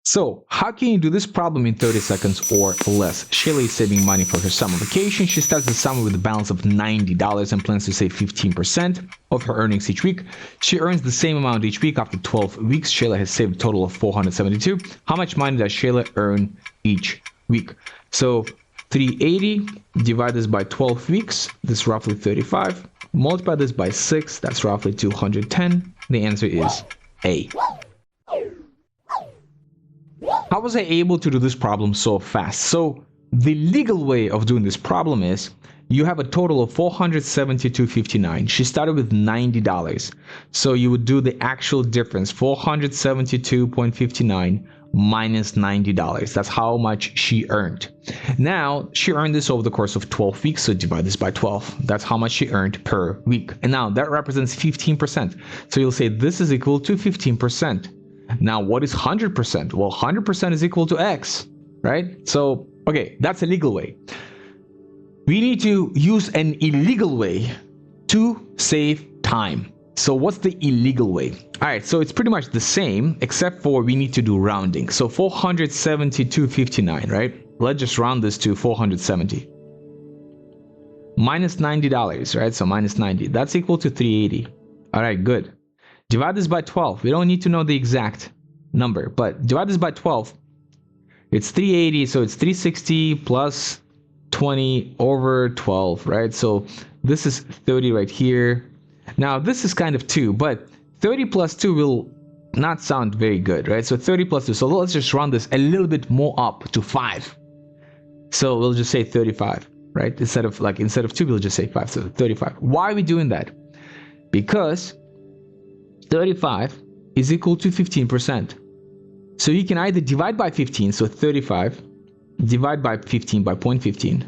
So, how can you do this problem in 30 seconds or less? Shayla is saving money for her summer vacation. She starts the summer with a balance of $90 and plans to save 15% of her earnings each week. She earns the same amount each week. After 12 weeks, Shayla has saved a total of $472. How much money does Shayla earn each week? So, 380 divide this by 12 weeks, this is roughly 35. Multiply this by 6, that's roughly 210. The answer is A. How was I able to do this problem so fast? So the legal way of doing this problem is you have a total of $472.59. She started with $90. So you would do the actual difference, $472.59 minus $90. That's how much she earned. Now, she earned this over the course of 12 weeks, so divide this by 12. That's how much she earned per week. And now that represents 15%. So you'll say this is equal to 15%. Now, what is 100%? Well, 100% is equal to X, right? So, okay, that's a legal way. We need to use an illegal way to save time. So what's the illegal way? All right, so it's pretty much the same, except for we need to do rounding. So 472.59, right? Let's just round this to 470. Minus $90, right? So minus 90, that's equal to 380. All right, good. Divide this by 12. We don't need to know the exact number, but divide this by 12. It's 380, so it's 360 plus 20 over 12, right? So this is 30 right here. Now this is kind of 2, but 30 plus 2 will not sound very good, right? So 30 plus 2. So let's just round this a little bit more up to 5. So we'll just say 35, right? Instead of 2, we'll just say 5. So 35. Why are we doing that? Because 35 is equal to 15%. So you can either divide by 15, so 35, divide by 15 by 0.15,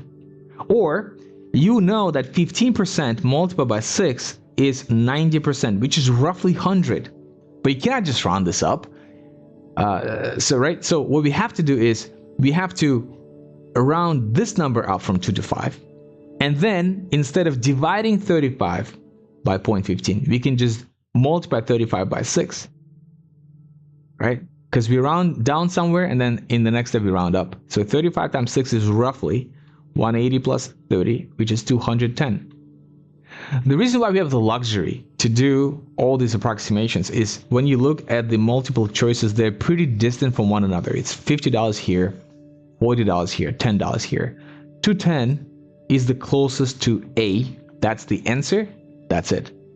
or you know that 15% multiplied by 6 is 90%, which is roughly 100. But you cannot just round this up. So what we have to do is we have to round this number up from 2 to 5. And then instead of dividing 35 by 0.15, we can just multiply 35 by 6, right? Because we round down somewhere and then in the next step we round up. So 35 times 6 is roughly 180 plus 30, which is 210. The reason why we have the luxury to do all these approximations is when you look at the multiple choices, they're pretty distant from one another. It's $50 here, $40 here, $10 here. 210 is the closest to A. That's the answer. That's it.